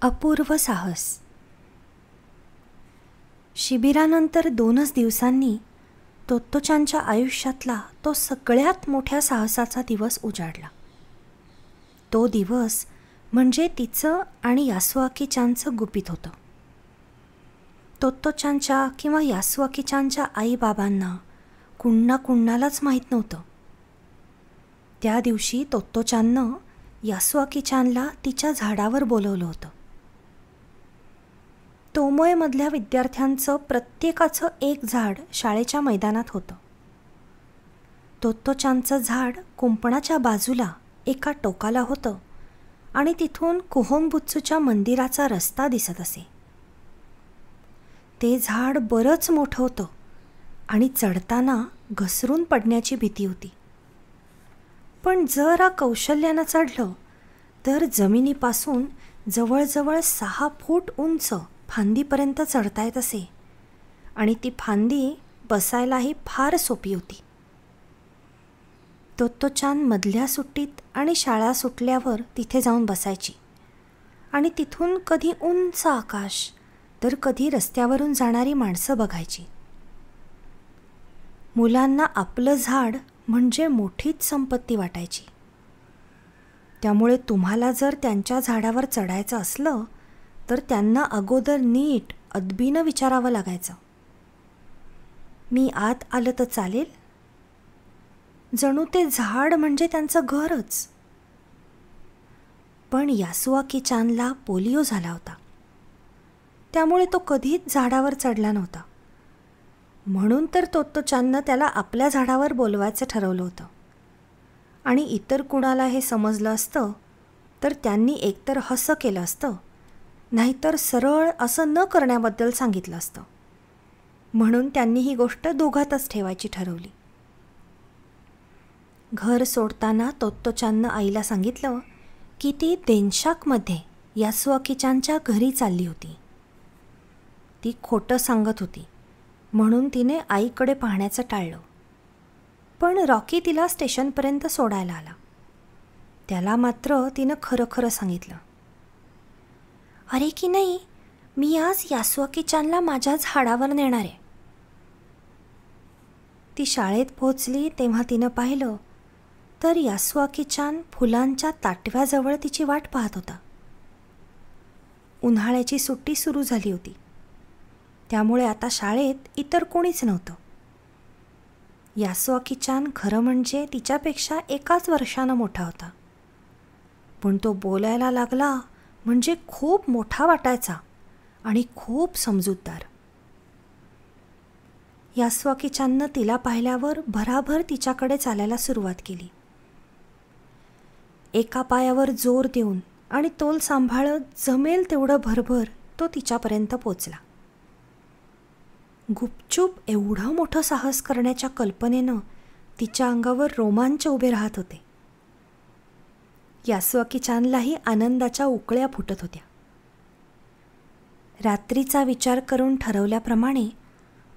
अपूर्व साहस. शिबिरानंतर 2च दिवसांनी तोत्तो-चानच्या आयुष्यातला तो सगळ्यात मोठ्या साहसाचा दिवस उजाडला. तो दिवस म्हणजे तिचं आणि यासुआकी-चानचं गुपित होतं. तोत्तो-चानच्या किंवा यासुआकी-चानच्या आईबाबांना कुणालाच माहीत नव्हतं. त्या दिवशी तोत्तो-चाननं यासुआकी-चानला तिच्या झाडावर बोलवलं होतं. तोमोएमधल्या विद्यार्थ्यांचं प्रत्येकाचं एक झाड शाळेच्या मैदानात होतं. तोत्तो-चानचं झाड कुंपणाच्या बाजूला एका टोकाला होतं आणि तिथून कुहोंबुत्सूच्या मंदिराचा रस्ता दिसत असे. ते झाड बरंच मोठं होतं आणि चढताना घसरून पडण्याची भीती होती. पण जरा कौशल्यानं चढलं तर जमिनीपासून जवळजवळ 6 फूट उंच फांदीपर्यंत चढता येत असे आणि ती फांदी बसायलाही फार सोपी होती. तोत्तो-चान मधल्या सुट्टीत आणि शाळा सुटल्यावर तिथे जाऊन बसायची आणि तिथून कधी उंच आकाश तर कधी रस्त्यावरून जाणारी माणसं बघायची. मुलांना आपलं झाड म्हणजे मोठीच संपत्ती वाटायची. त्यामुळे तुम्हाला जर त्यांच्या झाडावर चढायचं असलं तर त्यांना अगोदर नीट अदबीनं विचारावं लागायचं, मी आत आलं तर चालेल? जणू ते झाड म्हणजे त्यांचं घरच. पण यासुआकी-चानला पोलिओ झाला होता. त्यामुळे तो कधीच झाडावर चढला नव्हता. म्हणून तर तोत्तो-चाननं त्याला आपल्या झाडावर बोलवायचं ठरवलं होतं. आणि इतर कुणाला हे समजलं असतं तर त्यांनी एकतर हसं केलं असतं, नाहीतर सरळ असं न करण्याबद्दल सांगितलं असतं. म्हणून त्यांनी ही गोष्ट दोघातच ठेवायची ठरवली. घर सोडताना तोत्तो-चाननं आईला सांगितलं की ती देनशाकमध्ये यासुआकी-चानच्या घरी चालली होती. ती खोटं सांगत होती म्हणून तिने आईकडे पाहण्याचं टाळलं. पण रॉकी तिला स्टेशनपर्यंत सोडायला आला. त्याला मात्र तिनं खरं सांगितलं, अरे की नाही, मी आज यासुआकी-चानला माझ्या झाडावर नेणार आहे. ती शाळेत पोहोचली तेव्हा तिनं पाहिलं तर यासुआकी-चान फुलांच्या ताटव्याजवळ तिची वाट पाहत होता. उन्हाळ्याची सुट्टी सुरू झाली होती. त्यामुळे आता शाळेत इतर कोणीच नव्हतं. यासुआकी-चान खरं म्हणजे तिच्यापेक्षा 1च वर्षानं मोठा होता. पण तो बोलायला लागला म्हणजे खूप मोठा वाटायचा आणि खूप समजूतदार. यासुआकी-चाननं तिला पाहिल्यावर भराभर तिच्याकडे चालायला सुरुवात केली. एका पायावर जोर देऊन आणि तोल सांभाळत जमेल तेवढं भरभर तो तिच्यापर्यंत पोचला. गुपचूप एवढं मोठं साहस करण्याच्या कल्पनेनं तिच्या अंगावर रोमांच उभे राहत होते. यासुआकी-चानलाही आनंदाच्या उकळ्या फुटत होत्या. रात्रीचा विचार करून ठरवल्याप्रमाणे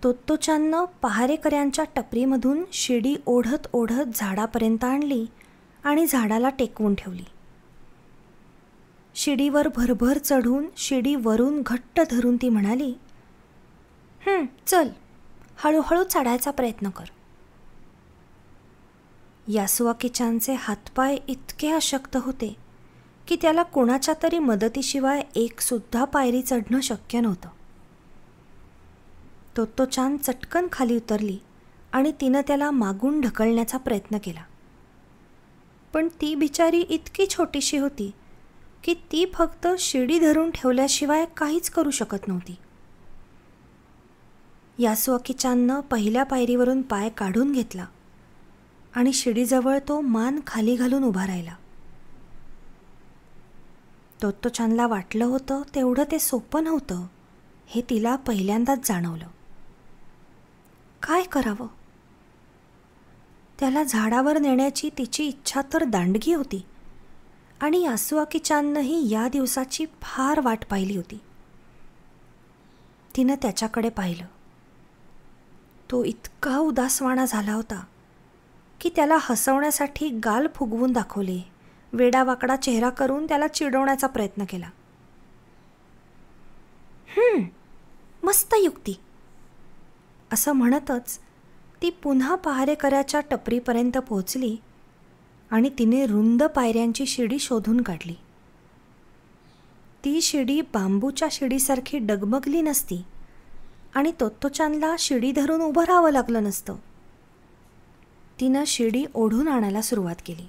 तोत्तो-चाननं पहारेकऱ्यांच्या टपरीमधून शिडी ओढत ओढत झाडापर्यंत आणली आणि झाडाला टेकवून ठेवली. शिडीवर भरभर चढून शिडी वरून घट्ट धरून ती म्हणाली, चल, हळूहळू चढायचा प्रयत्न कर. यासुआकी-चानचे हातपाय इतके अशक्त होते की त्याला कोणाच्या तरी मदतीशिवाय 1सुद्धा पायरी चढणं शक्य नव्हतं. तोत्तो-चान चटकन खाली उतरली आणि तिनं त्याला मागून ढकलण्याचा प्रयत्न केला. पण ती बिचारी इतकी छोटीशी होती की ती फक्त शिडी धरून ठेवल्याशिवाय काहीच करू शकत नव्हती. यासुआकी-चाननं पहिल्या पायरीवरून पाय काढून घेतला आणि शिडीजवळ तो मान खाली घालून उभा राहिला. तोत्तो-चानला वाटलं होतं तेवढं ते सोपं नव्हतं हे तिला पहिल्यांदाच जाणवलं. काय करावं? त्याला झाडावर नेण्याची तिची इच्छा तर दांडगी होती आणि यासुआकी-चाननंही या दिवसाची फार वाट पाहिली होती. तिनं त्याच्याकडे पाहिलं. तो इतका उदासवाणा झाला होता की त्याला हसवण्यासाठी गाल फुगवून दाखवले, वेडावाकडा चेहरा करून त्याला चिडवण्याचा प्रयत्न केला. मस्त युक्ती, असं म्हणतच ती पुन्हा पहारेकऱ्याच्या टपरीपर्यंत पोहोचली आणि तिने रुंद पायऱ्यांची शिडी शोधून काढली. ती शिडी बांबूच्या शिडीसारखी डगमगली नसती आणि तोत्तोचानला शिडी धरून उभं राहावं लागलं नसतं. तिनं शिडी ओढून आणायला सुरुवात केली.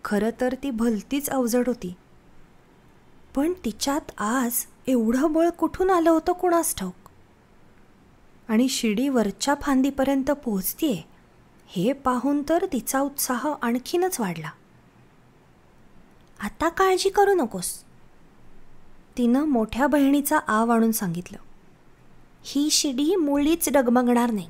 खरं तर ती भलतीच अवजड होती, पण तिच्यात आज एवढं बळ कुठून आलं होतं कुणास ठाऊक. आणि शिडी वरच्या फांदीपर्यंत पोहोचतीये हे पाहून तर तिचा उत्साह आणखीनच वाढला. आता काळजी करू नकोस, तिनं मोठ्या बहिणीचा आव आणून सांगितलं. ही शिडी मुळीच डगमगणार नाही.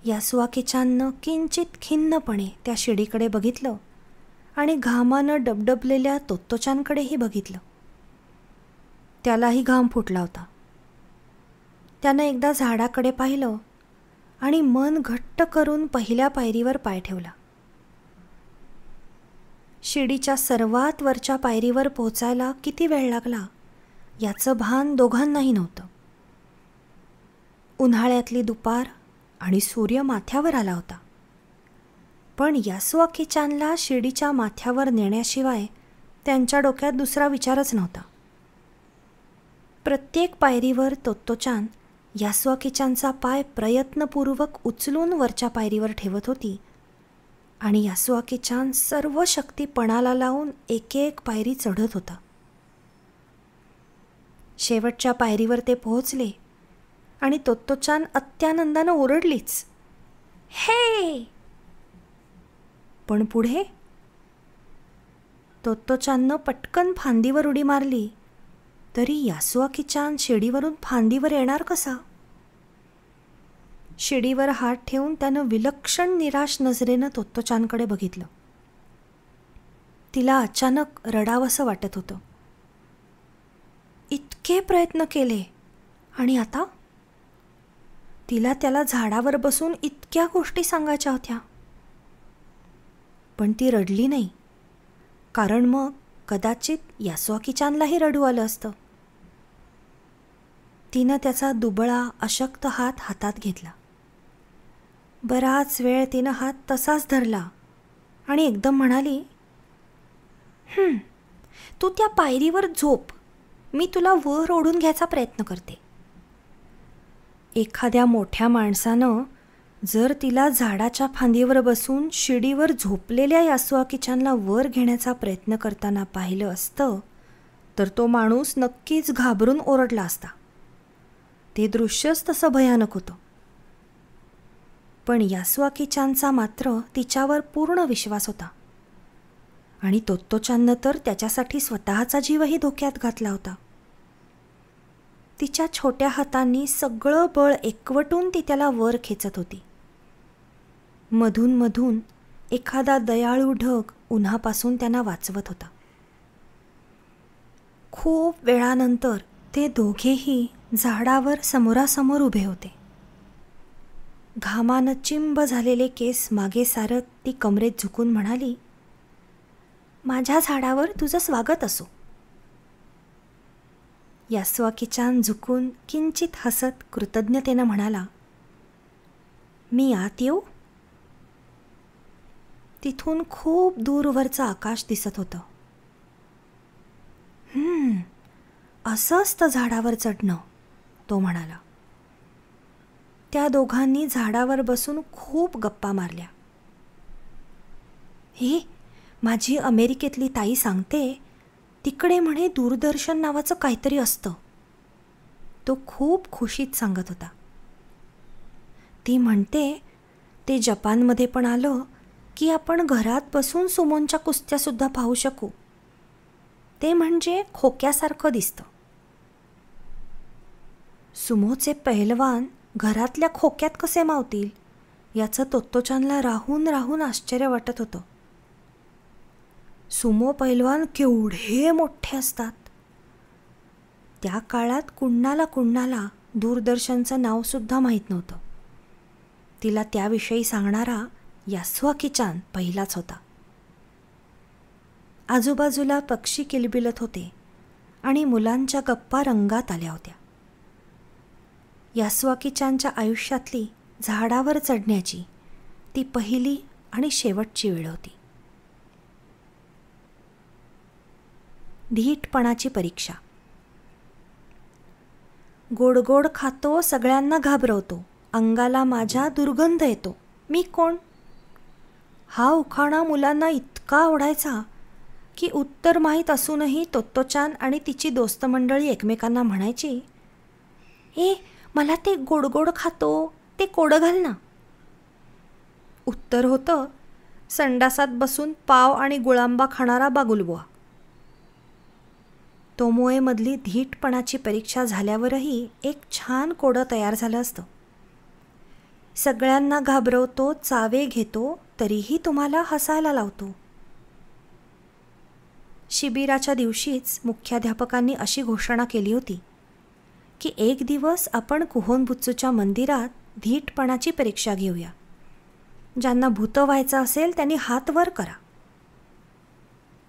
यासुआकीचाननं किंचित खिन्नपणे त्या शिडीकडे बघितलं आणि घामानं डबडबलेल्या तोत्तोचानकडेही बघितलं. त्यालाही घाम फुटला होता. त्यानं एकदा झाडाकडे पाहिलं आणि मन घट्ट करून पहिल्या पायरीवर पाय ठेवला. शिडीच्या सर्वात वरच्या पायरीवर पोहोचायला किती वेळ लागला याचं भान दोघांनाही नव्हतं. उन्हाळ्यातली दुपार आणि सूर्य माथ्यावर आला होता, पण यासुआकीचानला शिडीच्या माथ्यावर नेण्याशिवाय त्यांच्या डोक्यात दुसरा विचारच नव्हता. प्रत्येक पायरीवर तोत्तोचान यासुआकीचानचा पाय प्रयत्नपूर्वक उचलून वरच्या पायरीवर ठेवत होती आणि यासुआकीचान सर्व शक्ती पणाला लावून एक एक पायरी चढत होता. शेवटच्या पायरीवर ते पोहोचले आणि तोत्तोचान अत्यानंदानं ओरडलीच, हे! पण पुढे तोत्तोचाननं पटकन फांदीवर उडी मारली तरी यासुआकीचान शिडीवरून फांदीवर येणार कसा? शिडीवर हात ठेवून त्यानं विलक्षण निराश नजरेनं तोत्तोचानकडे बघितलं. तिला अचानक रडावंसं वाटत होतं. इतके प्रयत्न केले आणि आता? तिला त्याला झाडावर बसून इतक्या गोष्टी सांगायच्या होत्या. पण ती रडली नाही, कारण मग कदाचित यासुआकीचानलाही रडू आलं असतं. तिनं त्याचा दुबळा अशक्त हात हातात घेतला. बराच वेळ तिनं हात तसाच धरला आणि एकदम म्हणाली, तू त्या पायरीवर झोप, मी तुला वर ओढून घ्यायचा प्रयत्न करते. एखाद्या मोठ्या माणसानं जर तिला झाडाच्या फांदीवर बसून शिडीवर झोपलेल्या यासुआकीचानला वर घेण्याचा प्रयत्न करताना पाहिलं असतं तर तो माणूस नक्कीच घाबरून ओरडला असता. ते दृश्यच तसं भयानक होतं. पण यासुआकीचानचा मात्र तिच्यावर पूर्ण विश्वास होता आणि तोत्तोचाननं तर त्याच्यासाठी स्वतःचा जीवही धोक्यात घातला होता. तिच्या छोट्या हातांनी सगळं बळ एकवटून ती त्याला वर खेचत होती. मधून मधून एखादा दयाळू ढग उन्हापासून त्यांना वाचवत होता. खूप वेळानंतर ते दोघेही झाडावर समोरासमोर उभे होते. घामानं चिंब झालेले केस मागे सारत ती कमरेत झुकून म्हणाली, माझ्या झाडावर तुझं स्वागत असो. यासुआकीचान झुकून किंचित हसत कृतज्ञतेनं म्हणाला, मी आत येऊ? तिथून खूप दूरवरचं आकाश दिसत होतं. असं असतं झाडावर चढणं, तो म्हणाला. त्या दोघांनी झाडावर बसून खूप गप्पा मारल्या. हे, माझी अमेरिकेतली ताई सांगते, तिकडे म्हणे दूरदर्शन नावाचं काहीतरी असतं. तो खूप खुशीत सांगत होता. ती म्हणते ते जपानमध्ये पण आलं की आपण घरात बसून सुमोंच्या कुस्त्यासुद्धा पाहू शकू. ते म्हणजे खोक्यासारखं दिसतं. सुमोचे पहिलवान घरातल्या खोक्यात कसे मावतील याचं तोत्तोचानला राहून राहून आश्चर्य वाटत होतं. सुमो पैलवान केवढे मोठे असतात. त्या काळात कुणाला दूरदर्शनचं नावसुद्धा माहीत नव्हतं. तिला त्याविषयी सांगणारा यासुआकीचान पहिलाच होता. आजूबाजूला पक्षी किलबिलत होते आणि मुलांच्या गप्पा रंगात आल्या होत्या. यासुआकी-चानच्या आयुष्यातली झाडावर चढण्याची ती पहिली आणि शेवटची वेळ होती. धीटपणाची परीक्षा. गोड गोड खातो, सगळ्यांना घाबरवतो, अंगाला माझ्या दुर्गंध येतो, मी कोण? हा उखाणा मुलांना इतका आवडायचा की उत्तर माहीत असूनही तोत्तो-चान आणि तिची दोस्त मंडळी एकमेकांना म्हणायची, ए मला ते गोड गोड खातो, ते कोडं घाल ना. उत्तर होतं, संडासात बसून पाव आणि गुळांबा खाणारा बागुलबुवा. तोमोएमधली धीटपणाची परीक्षा झाल्यावरही एक छान कोडं तयार झालं असतं. सगळ्यांना घाबरवतो, चावे घेतो, तरीही तुम्हाला हसायला लावतो. शिबिराच्या दिवशीच मुख्याध्यापकांनी अशी घोषणा केली होती की एक दिवस आपण कुहोनबुत्सूच्या मंदिरात धीटपणाची परीक्षा घेऊया. ज्यांना भूत व्हायचं असेल त्यांनी हात वर करा.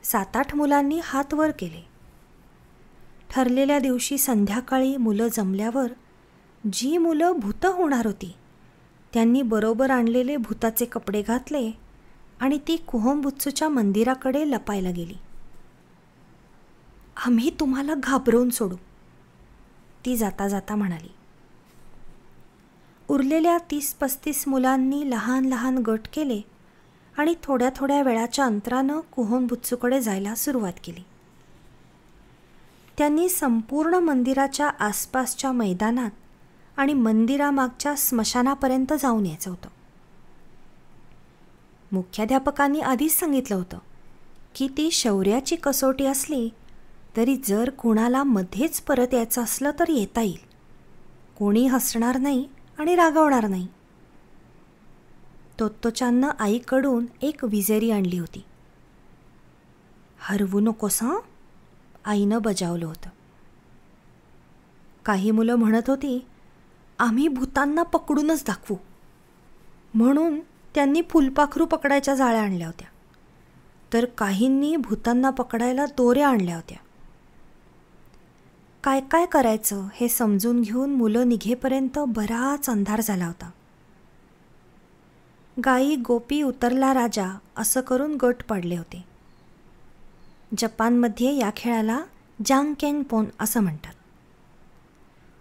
7-8 मुलांनी हात वर केले. ठरलेल्या दिवशी संध्याकाळी मुलं जमल्यावर जी मुलं भूत होणार होती त्यांनी बरोबर आणलेले भूताचे कपडे घातले आणि ती कुहोनबुत्सूच्या मंदिराकडे लपायला गेली. आम्ही तुम्हाला घाबरवून सोडू, ती जाता जाता म्हणाली. उरलेल्या 30-35 मुलांनी लहान लहान गट केले आणि थोड्या थोड्या वेळाच्या अंतरानं कुहोनबुत्सूकडे जायला सुरुवात केली. त्यांनी संपूर्ण मंदिराच्या आसपासच्या मैदानात आणि मंदिरामागच्या स्मशानापर्यंत जाऊन यायचं होतं. मुख्याध्यापकांनी आधीच सांगितलं होतं की ती शौर्याची कसोटी असली तरी जर कोणाला मध्येच परत यायचं असलं तर येता येईल. कोणी हसणार नाही आणि रागवणार नाही. तोत्तो-चाननं आईकडून एक विजेरी आणली होती. हरवू नकोस हं, आईनं बजावलं होतं. काही मुलं म्हणत होती, आम्ही भूतांना पकडूनच दाखवू. म्हणून त्यांनी फुलपाखरू पकडायच्या जाळ्या आणल्या होत्या, तर काहींनी भूतांना पकडायला दोऱ्या आणल्या होत्या. काय काय करायचं हे समजून घेऊन मुलं निघेपर्यंत बराच अंधार झाला होता. गाई गोपी उतरला राजा असं करून गट पाडले होते. जपानमध्ये या खेळाला जांकेन-पोन असं म्हणतात.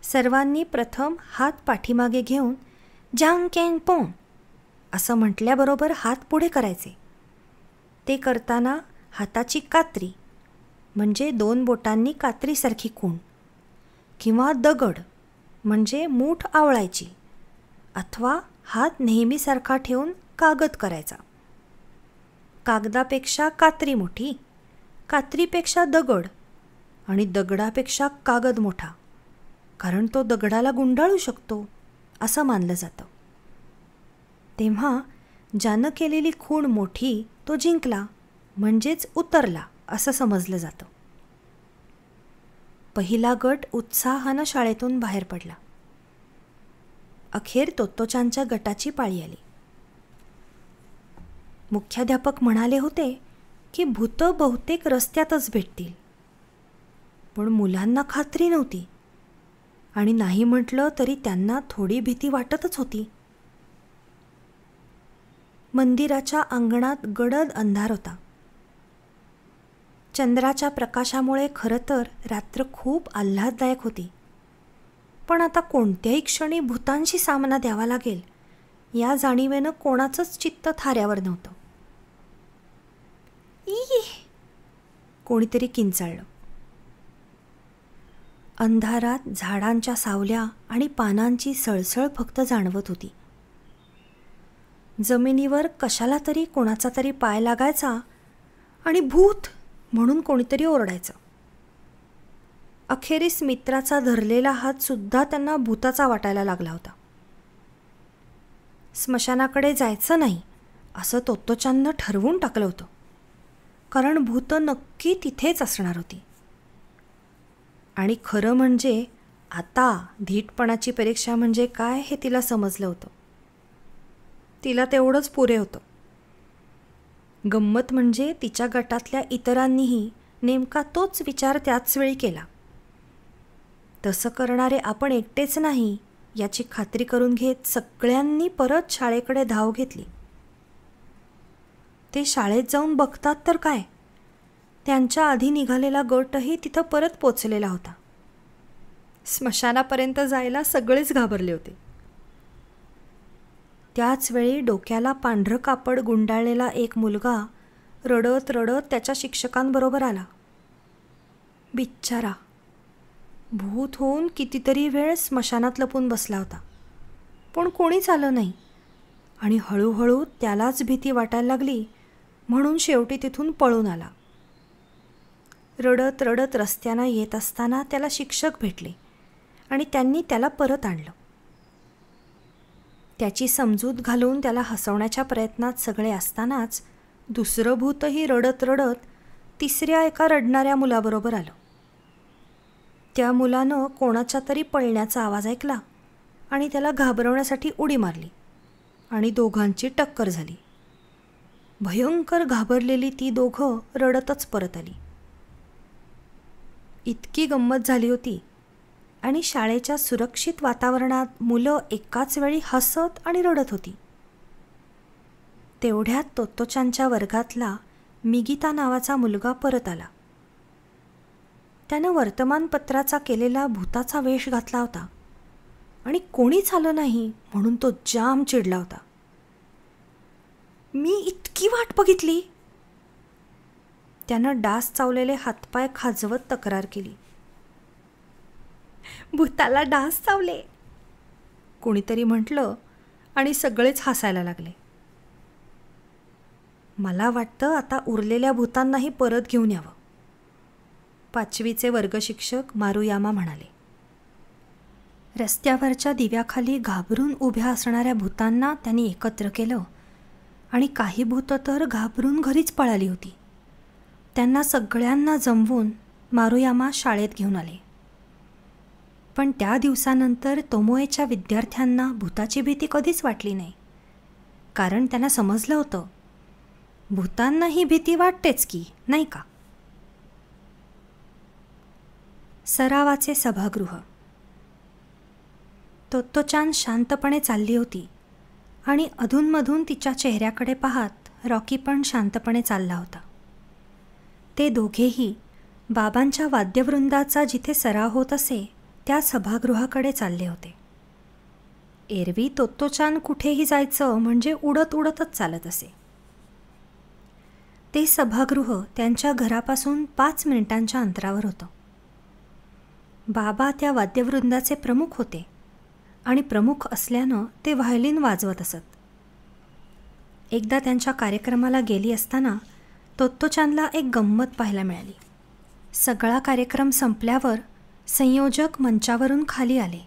सर्वांनी प्रथम हात पाठीमागे घेऊन जांकेन-पोन असं म्हटल्याबरोबर हात पुढे करायचे. ते करताना हाताची कात्री म्हणजे 2 बोटांनी कात्रीसारखी खूण किंवा दगड म्हणजे मूठ आवळायची अथवा हात नेहमीसारखा ठेवून कागद करायचा. कागदापेक्षा कात्री मोठी, कात्रीपेक्षा दगड आणि दगडापेक्षा कागद मोठा, कारण तो दगडाला गुंडाळू शकतो असं मानलं जातं. तेव्हा ज्यानं केलेली खूण मोठी तो जिंकला म्हणजेच उतरला असं समजलं जातं. पहिला गट उत्साहानं शाळेतून बाहेर पडला. अखेर तोत्तो-चानच्या गटाची पाळी आली. मुख्याध्यापक म्हणाले होते की भूतं बहुतेक रस्त्यातच भेटतील, पण मुलांना खात्री नव्हती आणि नाही म्हटलं तरी त्यांना थोडी भीती वाटतच होती. मंदिराच्या अंगणात गडद अंधार होता. चंद्राच्या प्रकाशामुळे खरं तर रात्र खूप आल्हाददायक होती, पण आता कोणत्याही क्षणी भूतांशी सामना द्यावा लागेल या जाणीवेनं कोणाचंच चित्त थाऱ्यावर नव्हतं. ई, कोणीतरी किंचाळलं. अंधारात झाडांच्या सावल्या आणि पानांची सळसळ फक्त जाणवत होती. जमिनीवर कशाला तरी कोणाचा तरी पाय लागायचा आणि भूत म्हणून कोणीतरी ओरडायचं. अखेरीस मित्राचा धरलेला हात सुद्धा त्यांना भूताचा वाटायला लागला होता. स्मशानाकडे जायचं नाही असं तोत्तो-चाननं ठरवून टाकलं होतं, कारण भूतं नक्की तिथेच असणार होती. आणि खरं म्हणजे आता धीटपणाची परीक्षा म्हणजे काय हे तिला समजलं होतं. तिला तेवढंच पुरे होतं. गंमत म्हणजे तिच्या गटातल्या इतरांनीही नेमका तोच विचार त्याच वेळी केला. तसं करणारे आपण एकटेच नाही याची खात्री करून घेत सगळ्यांनी परत शाळेकडे धाव घेतली. ते शाळेत जाऊन बघतात तर काय, त्यांच्या आधी निघालेला गटही तिथं परत पोचलेला होता. स्मशानापर्यंत जायला सगळेच घाबरले होते. त्याच वेळी डोक्याला पांढरं कापड गुंडाळलेला एक मुलगा रडत रडत त्याच्या शिक्षकांबरोबर आला. बिच्चारा भूत होऊन कितीतरी वेळ स्मशानात लपून बसला होता, पण कोणीच आलं नाही आणि हळूहळू त्यालाच भीती वाटायला लागली, म्हणून शेवटी तिथून पळून आला. रडत रडत रस्त्यानं येत असताना त्याला शिक्षक भेटले आणि त्यांनी त्याला परत आणलं. त्याची समजूत घालून त्याला हसवण्याच्या प्रयत्नात सगळे असतानाच दुसरं भूतही रडत रडत तिसऱ्या एका रडणाऱ्या मुलाबरोबर आलं. त्या मुलानं कोणाच्या तरी पळण्याचा आवाज ऐकला आणि त्याला घाबरवण्यासाठी उडी मारली आणि दोघांची टक्कर झाली. भयंकर घाबरलेली ती दोघं रडतच परत आली. इतकी गंमत झाली होती आणि शाळेच्या सुरक्षित वातावरणात मुलं एकाच वेळी हसत आणि रडत होती. तेवढ्यात तोत्तोचानच्या वर्गातला मिगिता नावाचा मुलगा परत आला. त्यानं वर्तमानपत्राचा केलेला भूताचा वेश घातला होता आणि कोणीच आलं नाही म्हणून तो जाम चिडला होता. मी इतकी वाट बघितली. त्यानं डास चावलेले हातपाय खाजवत तक्रार केली. भूताला डास चावले, कोणीतरी म्हटलं आणि सगळेच हसायला लागले. मला वाटतं आता उरलेल्या भूतांनाही परत घेऊन यावं, 5वीचे वर्गशिक्षक मारुयामा म्हणाले. रस्त्यावरच्या दिव्याखाली घाबरून उभ्या असणाऱ्या भूतांना त्यांनी एकत्र केलं आणि काही भूतं तर घाबरून घरीच पळाली होती. त्यांना सगळ्यांना जमवून मारुयामा शाळेत घेऊन आले. पण त्या दिवसानंतर तोमोएच्या विद्यार्थ्यांना भूताची भीती कधीच वाटली नाही, कारण त्यांना समजलं होतं भूतांना ही भीती वाटतेच की, नाही का. सरावाचे सभागृह. तोत्तोचान शांतपणे चालली होती आणि अधूनमधून तिच्या चेहऱ्याकडे पाहत रॉकी पण शांतपणे चालला होता. ते दोघेही बाबांच्या वाद्यवृंदाचा जिथे सराव होत असे त्या सभागृहाकडे चालले होते. एरवी तोत्तोचान कुठेही जायचं म्हणजे उडत उडतच चालत असे. ते सभागृह त्यांच्या घरापासून 5 मिनिटांच्या अंतरावर होतं. बाबा त्या वाद्यवृंदाचे प्रमुख होते आणि प्रमुख असल्यानं ते व्हायोलिन वाजवत असत. एकदा त्यांच्या कार्यक्रमाला गेली असताना तोत्तोचानला एक गंमत पाहायला मिळाली. सगळा कार्यक्रम संपल्यावर संयोजक मंचावरून खाली आले.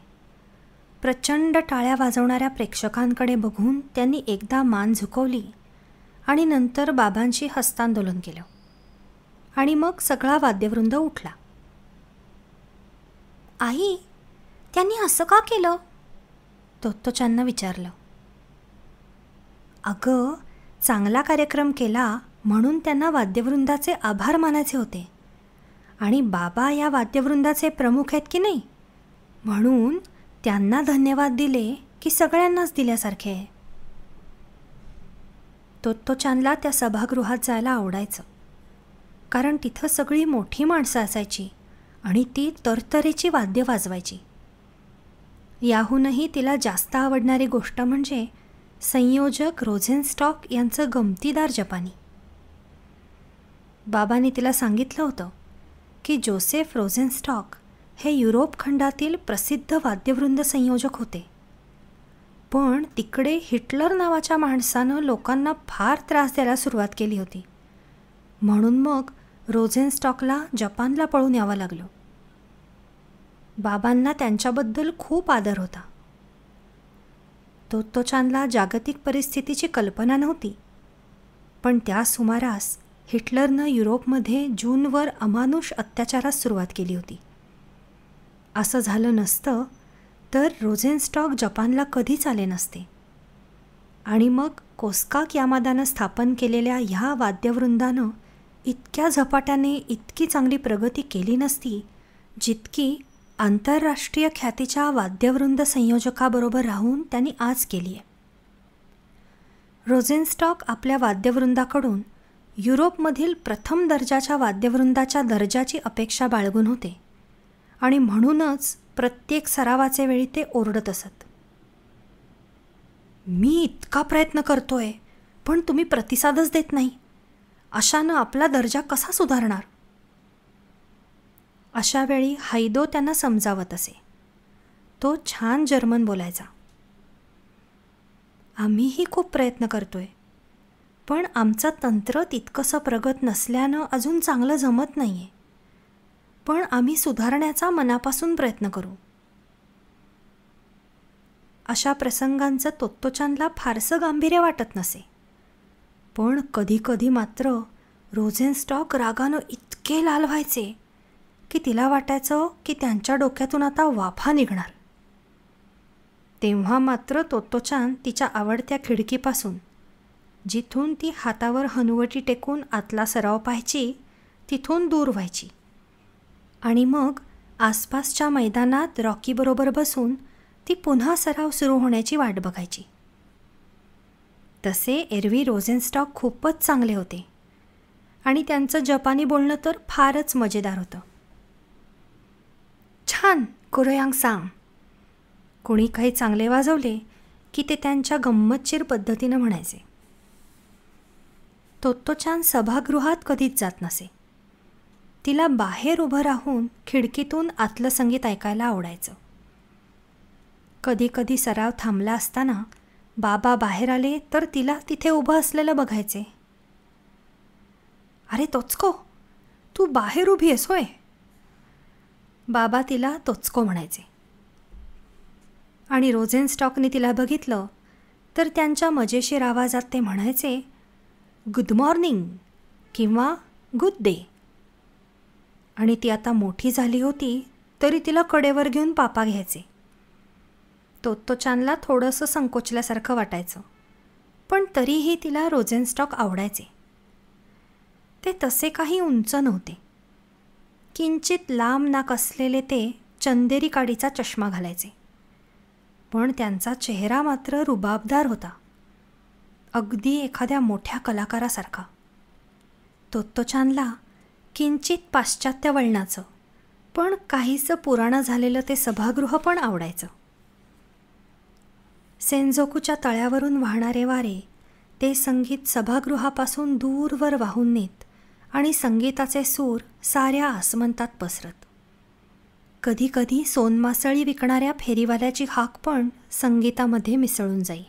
प्रचंड टाळ्या वाजवणाऱ्या प्रेक्षकांकडे बघून त्यांनी एकदा मान झुकवली आणि नंतर बाबांशी हस्तांदोलन केलं आणि मग सगळा वाद्यवृंद उठला. आई, त्यांनी असं का केलं? तोत्तोचाननं विचारलं. अगं, चांगला कार्यक्रम केला म्हणून त्यांना वाद्यवृंदाचे आभार मानायचे होते आणि बाबा या वाद्यवृंदाचे प्रमुख आहेत की नाही, म्हणून त्यांना धन्यवाद दिले की सगळ्यांनाच दिल्यासारखे आहे. तोत्तोचानला त्या सभागृहात जायला आवडायचं, कारण तिथं सगळी मोठी माणसं असायची आणि ती तरतरेची वाद्य वाजवायची. याहूनही तिला जास्त आवडणारी गोष्ट म्हणजे संयोजक रोझेनस्टॉक यांचं गमतीदार जपानी. बाबांनी तिला सांगितलं होतं की जोसेफ रोझेनस्टॉक हे युरोप खंडातील प्रसिद्ध वाद्यवृंद संयोजक होते, पण तिकडे हिटलर नावाच्या माणसानं लोकांना फार त्रास द्यायला सुरुवात केली होती, म्हणून मग रोझेनस्टॉकला जपानला पळून यावं लागलं. बाबांना त्यांच्याबद्दल खूप आदर होता. तोत्तोचानला जागतिक परिस्थितीची कल्पना नव्हती, पण त्या सुमारास हिटलरनं युरोपमध्ये जूनवर अमानुष अत्याचारास सुरुवात केली होती. असं झालं नसतं तर रोझेनस्टॉक जपानला कधीच आले नसते आणि मग कोस्काक यामादानं स्थापन केलेल्या ह्या वाद्यवृंदानं इतक्या झपाट्याने इतकी चांगली प्रगती केली नसती जितकी आंतरराष्ट्रीय ख्यातीच्या वाद्यवृंद संयोजकाबरोबर राहून त्यांनी आज केली आहे. रोझेनस्टॉक आपल्या वाद्यवृंदाकडून युरोपमधील प्रथम दर्जाच्या वाद्यवृंदाच्या दर्जाची अपेक्षा बाळगून होते आणि म्हणूनच प्रत्येक सरावाचे वेळी ते ओरडत असत. मी इतका प्रयत्न करतोय पण तुम्ही प्रतिसादच देत नाही. अशानं आपला दर्जा कसा सुधारणार? अशावेळी हायदो त्यांना समजावत असे. तो छान जर्मन बोलायचा. आम्हीही खूप प्रयत्न करतोय पण आमचं तंत्र तितकंसं प्रगत नसल्यानं अजून चांगलं जमत नाही आहे. पण आम्ही सुधारण्याचा मनापासून प्रयत्न करू. अशा प्रसंगांचं तोत्तोचानला फारसं गांभीर्य वाटत नसे. पण कधीकधी मात्र रोझेनस्टॉक रागानं इतके लाल व्हायचे की तिला वाटायचं की त्यांच्या डोक्यातून आता वाफा निघणार. तेव्हा मात्र तोत्तोचान तिच्या आवडत्या खिडकीपासून, जिथून ती हातावर हनुवटी टेकून आतला सराव पाहायची, तिथून दूर व्हायची आणि मग आसपासच्या मैदानात रॉकीबरोबर बसून ती पुन्हा सराव सुरू होण्याची वाट बघायची. तसे एरवी रोझेनस्टॉक खूपच चांगले होते आणि त्यांचं जपानी बोलणं तर फारच मजेदार होतं. छान कुरोयांग सांग. कोणी काही चांगले वाजवले की ते त्यांच्या गंमतशीर पद्धतीनं म्हणायचे. तोत्तोचान सभागृहात कधीच जात नसे. तिला बाहेर उभं राहून खिडकीतून आतलं संगीत ऐकायला आवडायचं. कधीकधी सराव थांबला असताना बाबा बाहेर आले तर तिला तिथे उभं असलेलं बघायचे. अरे तोचको, तू बाहेर उभी आहेस होय? बाबा तिला तोचको म्हणायचे. आणि रोझेनस्टॉकने तिला बघितलं तर त्यांच्या मजेशीर आवाजात ते म्हणायचे, गुड मॉर्निंग किंवा गुड डे. आणि ती आता मोठी झाली होती तरी तिला कडेवर घेऊन पापा घ्यायचे. तोत्तोचानला थोडंसं संकोचल्यासारखं वाटायचं पण तरीही तिला रोझेनस्टॉक आवडायचे. ते तसे काही उंच नव्हते. किंचित लांब नाक असलेले ते चंदेरी काडीचा चष्मा घालायचे. पण त्यांचा चेहरा मात्र रुबाबदार होता, अगदी एखाद्या मोठ्या कलाकारासारखा. तोत्तोचानला किंचित पाश्चात्य वळणाचं पण काहीसं पुराणं झालेलं ते सभागृह पण आवडायचं. सेनजोकूच्या तळ्यावरून वाहणारे वारे ते संगीत सभागृहापासून दूरवर वाहून नेत आणि संगीताचे सूर साऱ्या आसमंतात पसरत. कधीकधी सोनमासळी विकणाऱ्या फेरीवाल्याची हाक पण संगीतामध्ये मिसळून जाई.